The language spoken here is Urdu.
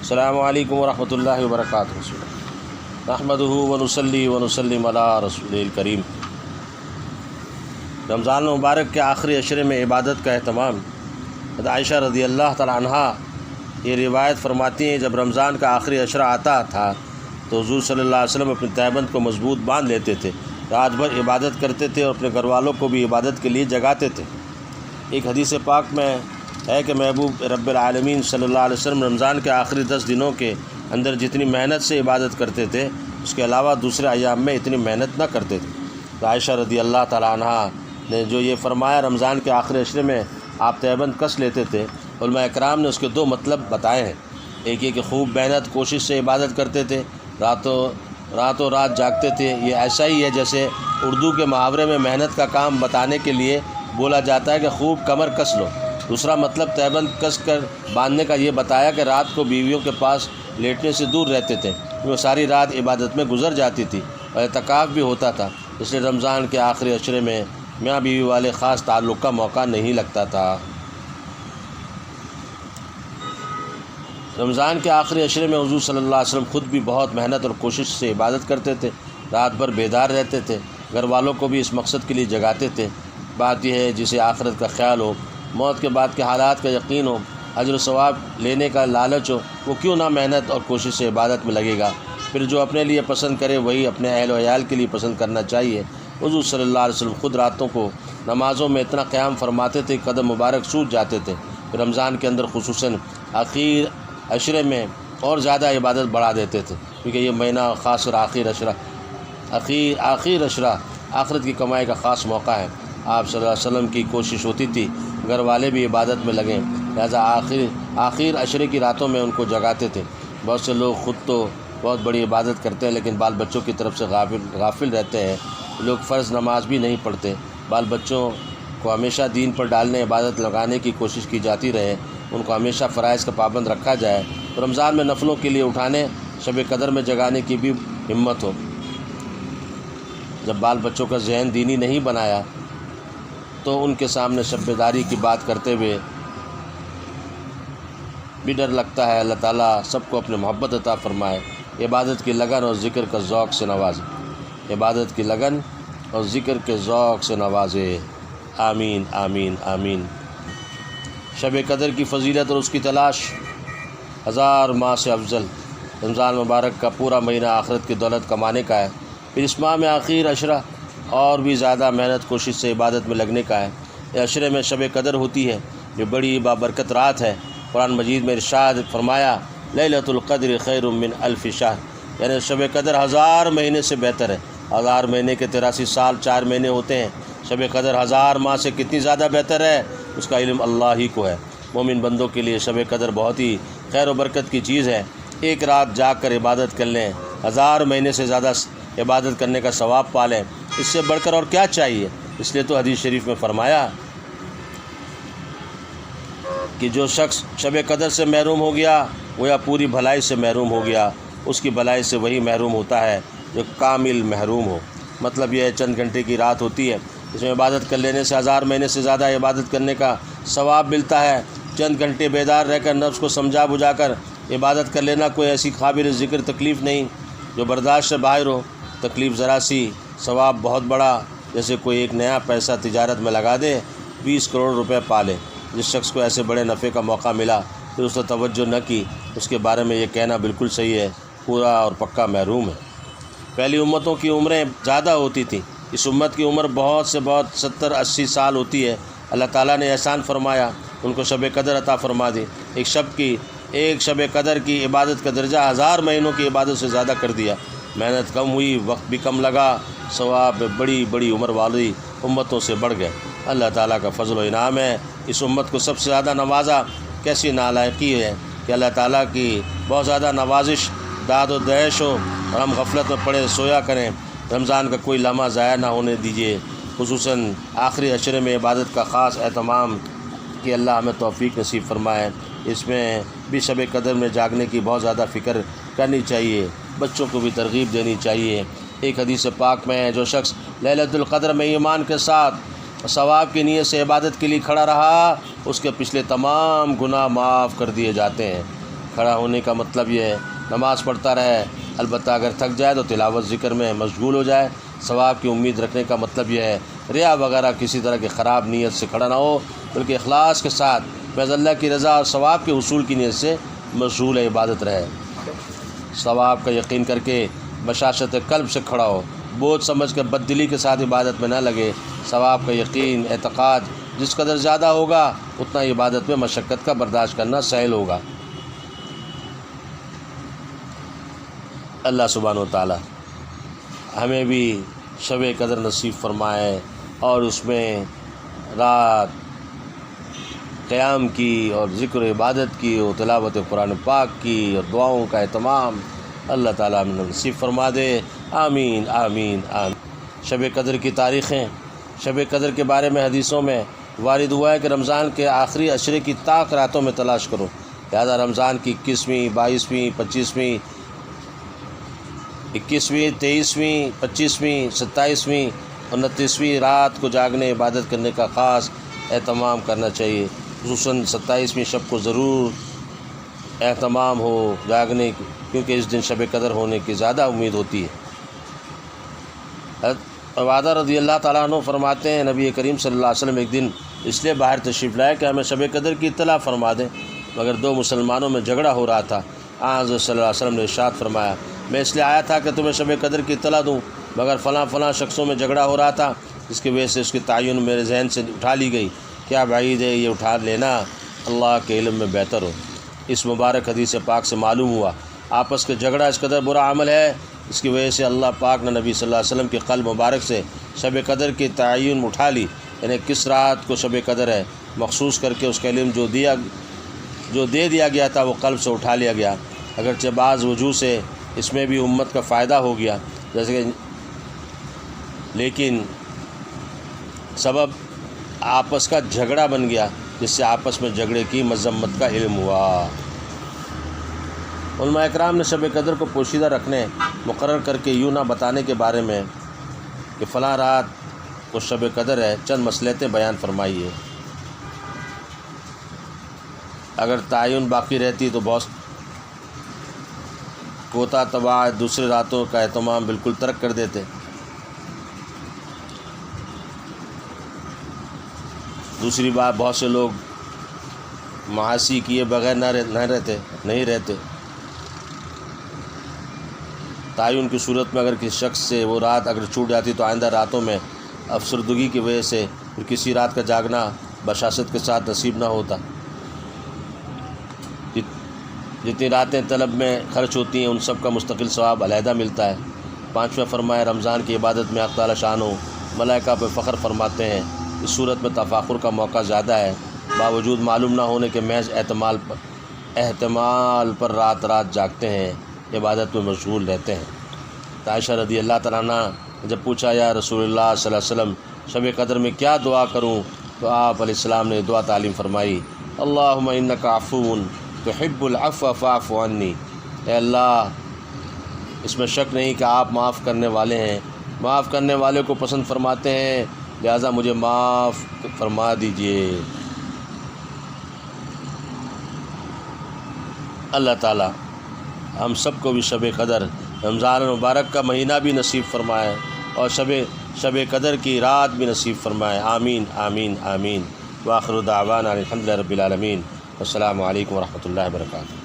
السلام علیکم ورحمۃ اللہ وبرکاتہ۔ نحمدہ ونصلی ونسلم علی رسول الکریم۔ رمضان المبارک کے آخری عشرے میں عبادت کا اہتمام۔ عائشہ رضی اللہ تعالی عنہا یہ روایت فرماتی ہیں، جب رمضان کا آخری عشرہ آتا تھا تو حضور صلی اللہ علیہ وسلم اپنی تہبند کو مضبوط باندھ لیتے تھے، رات بھر عبادت کرتے تھے اور اپنے گھر والوں کو بھی عبادت کے لیے جگاتے تھے۔ ایک حدیث پاک میں ہے کہ محبوب رب العالمین صلی اللہ علیہ وسلم رمضان کے آخری 10 دنوں کے اندر جتنی محنت سے عبادت کرتے تھے اس کے علاوہ دوسرے ایام میں اتنی محنت نہ کرتے تھے۔ تو عائشہ رضی اللہ تعالی عنہا نے جو یہ فرمایا رمضان کے آخری عشرے میں آپ تہبند کس لیتے تھے، علماء اکرام نے اس کے 2 مطلب بتائے ہیں۔ ایک یہ کہ خوب محنت کوشش سے عبادت کرتے تھے، راتوں رات جاگتے تھے۔ یہ ایسا ہی ہے جیسے اردو کے محاورے میں محنت کا کام بتانے کے لیے بولا جاتا ہے کہ خوب کمر کس لو۔ دوسرا مطلب تہبند کس کر باندھنے کا یہ بتایا کہ رات کو بیویوں کے پاس لیٹنے سے دور رہتے تھے، وہ ساری رات عبادت میں گزر جاتی تھی اور اعتکاف بھی ہوتا تھا، اس لیے رمضان کے آخری عشرے میں میاں بیوی والے خاص تعلق کا موقع نہیں لگتا تھا۔ رمضان کے آخری عشرے میں حضور صلی اللہ علیہ وسلم خود بھی بہت محنت اور کوشش سے عبادت کرتے تھے، رات بھر بیدار رہتے تھے، گھر والوں کو بھی اس مقصد کے لیے جگاتے تھے۔ بات یہ ہے جسے آخرت کا خیال ہو، موت کے بعد کے حالات کا یقین ہو، اجر و ثواب لینے کا لالچ ہو، وہ کیوں نہ محنت اور کوشش سے عبادت میں لگے گا۔ پھر جو اپنے لیے پسند کرے وہی اپنے اہل و عیال کے لیے پسند کرنا چاہیے۔ حضور صلی اللہ علیہ وسلم خود راتوں کو نمازوں میں اتنا قیام فرماتے تھے کہ قدم مبارک سوج جاتے تھے۔ رمضان کے اندر خصوصاً آخر عشرے میں اور زیادہ عبادت بڑھا دیتے تھے، کیونکہ یہ مہینہ خاص اور آخر عشرہ آخرت کی کمائی کا خاص موقع ہے۔ آپ صلی اللہ علیہ وسلم کی کوشش ہوتی تھی گھر والے بھی عبادت میں لگیں، لہذا آخر عشرے کی راتوں میں ان کو جگاتے تھے۔ بہت سے لوگ خود تو بہت بڑی عبادت کرتے ہیں لیکن بال بچوں کی طرف سے غافل رہتے ہیں۔ لوگ فرض نماز بھی نہیں پڑھتے۔ بال بچوں کو ہمیشہ دین پر ڈالنے، عبادت لگانے کی کوشش کی جاتی رہے، ان کو ہمیشہ فرائض کا پابند رکھا جائے، رمضان میں نفلوں کے لیے اٹھانے، شب قدر میں جگانے کی بھی ہمت ہو۔ جب بال بچوں کا ذہن دینی نہیں بنایا تو ان کے سامنے شب بیداری کی بات کرتے ہوئے بھی ڈر لگتا ہے۔ اللہ تعالیٰ سب کو اپنے محبت عطا فرمائے، عبادت کی لگن اور ذکر کا ذوق سے نوازے، عبادت کی لگن اور ذکر کے ذوق سے نوازے، آمین آمین آمین۔ شب قدر کی فضیلت اور اس کی تلاش 1000 ماہ سے افضل۔ رمضان مبارک کا پورا مہینہ آخرت کی دولت کمانے کا ہے، پھر اس ماہ میں آخر عشرہ اور بھی زیادہ محنت کوشش سے عبادت میں لگنے کا ہے۔ اس عشرے میں شب قدر ہوتی ہے جو بڑی بابرکت رات ہے۔ قرآن مجید میں ارشاد فرمایا لیلۃ القدر خیر من الف شہر، یعنی شب قدر 1000 مہینے سے بہتر ہے۔ 1000 مہینے کے 83 سال 4 مہینے ہوتے ہیں، شب قدر 1000 ماہ سے کتنی زیادہ بہتر ہے اس کا علم اللہ ہی کو ہے۔ مومن بندوں کے لیے شب قدر بہت ہی خیر و برکت کی چیز ہے۔ ایک رات جاگ کر عبادت کر لیں، 1000 مہینے سے زیادہ عبادت کرنے کا ثواب پا لیں، اس سے بڑھ کر اور کیا چاہیے۔ اس لیے تو حدیث شریف میں فرمایا کہ جو شخص شب قدر سے محروم ہو گیا وہ یا پوری بھلائی سے محروم ہو گیا، اس کی بھلائی سے وہی محروم ہوتا ہے جو کامل محروم ہو۔ مطلب یہ ہے چند گھنٹے کی رات ہوتی ہے، اس میں عبادت کر لینے سے 1000 مہینے سے زیادہ عبادت کرنے کا ثواب ملتا ہے۔ چند گھنٹے بیدار رہ کر نفس کو سمجھا بجھا کر عبادت کر لینا کوئی ایسی قابل ذکر تکلیف نہیں جو برداشت سے باہر ہو۔ تکلیف ذرا سی، ثواب بہت بڑا، جیسے کوئی ایک نیا پیسہ تجارت میں لگا دے 20 کروڑ روپے پالے۔ جس شخص کو ایسے بڑے نفع کا موقع ملا پھر اس نے توجہ نہ کی، اس کے بارے میں یہ کہنا بالکل صحیح ہے، پورا اور پکا محروم ہے۔ پہلی امتوں کی عمریں زیادہ ہوتی تھیں، اس امت کی عمر بہت سے بہت 70-80 سال ہوتی ہے۔ اللہ تعالیٰ نے احسان فرمایا، ان کو شب قدر عطا فرما دی۔ ایک شب قدر کی عبادت کا درجہ 1000 مہینوں کی عبادت سے زیادہ کر دیا۔ محنت کم ہوئی، وقت بھی کم لگا، ثواب بڑی بڑی عمر والی امتوں سے بڑھ گئے۔ اللہ تعالیٰ کا فضل و انعام ہے، اس امت کو سب سے زیادہ نوازا۔ کیسی نالائقی ہے کہ اللہ تعالیٰ کی بہت زیادہ نوازش، داد و دہش ہو اور ہم غفلت میں پڑے سویا کریں۔ رمضان کا کوئی لمحہ ضائع نہ ہونے دیجیے، خصوصاً آخری عشرے میں عبادت کا خاص اہتمام کہ اللہ ہمیں توفیق نصیب فرمائے۔ اس میں بھی شب قدر میں جاگنے کی بہت زیادہ فکر کرنی چاہیے، بچوں کو بھی ترغیب دینی چاہیے۔ ایک حدیث پاک میں ہے جو شخص لیلۃ القدر میں ایمان کے ساتھ ثواب کی نیت سے عبادت کے لیے کھڑا رہا، اس کے پچھلے تمام گناہ معاف کر دیے جاتے ہیں۔ کھڑا ہونے کا مطلب یہ ہے نماز پڑھتا رہے، البتہ اگر تھک جائے تو تلاوت ذکر میں مشغول ہو جائے۔ ثواب کی امید رکھنے کا مطلب یہ ہے ریا وغیرہ کسی طرح کی خراب نیت سے کھڑا نہ ہو، بلکہ اخلاص کے ساتھ محض اللہ کی رضا اور ثواب کے حصول کی نیت سے مشغول عبادت رہے۔ ثواب کا یقین کر کے بشاشت قلب سے کھڑا ہو، بوجھ سمجھ کر بد دلی کے ساتھ عبادت میں نہ لگے۔ ثواب کا یقین اعتقاد جس قدر زیادہ ہوگا اتنا عبادت میں مشقت کا برداشت کرنا سہل ہوگا۔ اللہ سبحانہ و تعالی ہمیں بھی شب قدر نصیب فرمائے اور اس میں رات قیام کی اور ذکر و عبادت کی اور تلاوت قرآن پاک کی اور دعاؤں کا اہتمام اللہ تعالیٰ ہمیں نصیب فرما دے۔ آمین آمین آمین۔ شب قدر کی تاریخیں، شب قدر کے بارے میں حدیثوں میں وارد ہوا ہے کہ رمضان کے آخری عشرے کی طاق راتوں میں تلاش کرو، لہذا رمضان کی 21ویں، 22ویں، 25ویں، 21ویں، 23ویں، 25ویں، 27ویں اور 29ویں رات کو جاگنے عبادت کرنے کا خاص اہتمام کرنا چاہیے۔ خصوصاً 27ویں شب کو ضرور اہتمام ہو جاگنے کی، کیونکہ اس دن شب قدر ہونے کی زیادہ امید ہوتی ہے۔ حضرت عبادہ رضی اللہ تعالیٰ عنہ فرماتے ہیں نبی کریم صلی اللہ علیہ وسلم ایک دن اس لیے باہر تشریف لائے کہ ہمیں شب قدر کی اطلاع فرما دیں، مگر دو مسلمانوں میں جھگڑا ہو رہا تھا۔ حضرت صلی اللہ علیہ وسلم نے ارشاد فرمایا میں اس لیے آیا تھا کہ تمہیں شب قدر کی اطلاع دوں، مگر فلاں شخصوں میں جھگڑا ہو رہا تھا، جس کی وجہ سے اس کی تعین میرے ذہن سے اٹھا لی گئی۔ کیا بعید ہے یہ اٹھا لینا اللہ کے علم میں بہتر ہو۔ اس مبارک حدیث پاک سے معلوم ہوا آپس کے جھگڑا اس قدر برا عمل ہے، اس کی وجہ سے اللہ پاک نے نبی صلی اللہ علیہ وسلم کے قلب مبارک سے شب قدر کی تعین اٹھا لی، یعنی کس رات کو شب قدر ہے مخصوص کر کے اس کا علم جو دے دیا گیا تھا وہ قلب سے اٹھا لیا گیا۔ اگرچہ بعض وجوہ سے اس میں بھی امت کا فائدہ ہو گیا، جیسے کہ لیکن سبب آپس کا جھگڑا بن گیا، جس سے آپس میں جھگڑے کی مذمت کا علم ہوا۔ علماء اکرام نے شب قدر کو پوشیدہ رکھنے مقرر کر کے یوں نہ بتانے کے بارے میں کہ فلاں رات کو شب قدر ہے چند مصلحتیں بیان فرمائیے۔ اگر تعین باقی رہتی تو بہت کوتا تباہ دوسرے راتوں کا اہتمام بالکل ترک کر دیتے۔ دوسری بات بہت سے لوگ معاصی کیے بغیر نہیں رہتے۔ تعین کی صورت میں اگر کسی شخص سے وہ رات اگر چھوٹ جاتی تو آئندہ راتوں میں افسردگی کی وجہ سے پھر کسی رات کا جاگنا بشاشت کے ساتھ نصیب نہ ہوتا۔ جتنی راتیں طلب میں خرچ ہوتی ہیں ان سب کا مستقل ثواب علیحدہ ملتا ہے۔ پانچواں فرمایا رمضان کی عبادت میں حق تعالیٰ شان ہو ملائکہ پہ فخر فرماتے ہیں۔ اس صورت میں تفاخر کا موقع زیادہ ہے، باوجود معلوم نہ ہونے کے محض احتمال پر رات جاگتے ہیں، عبادت میں مشغول رہتے ہیں۔ عائشہ رضی اللہ تعالیٰ عنہ جب پوچھا یا رسول اللہ صلی اللہ علیہ وسلم شب قدر میں کیا دعا کروں تو آپ علیہ السلام نے دعا تعلیم فرمائی، اللہم انک عفو تحب العفو فاعف عنی۔ اے اللہ، اس میں شک نہیں کہ آپ معاف کرنے والے ہیں، معاف کرنے والے کو پسند فرماتے ہیں، لہذا مجھے معاف فرما دیجئے۔ اللہ تعالیٰ ہم سب کو بھی شب قدر رمضان المبارک کا مہینہ بھی نصیب فرمائے اور شب قدر کی رات بھی نصیب فرمائے۔ آمین آمین آمین۔ وآخر دعوانا الحمدللہ رب العالمین۔ السلام علیکم ورحمۃ اللہ وبرکاتہ۔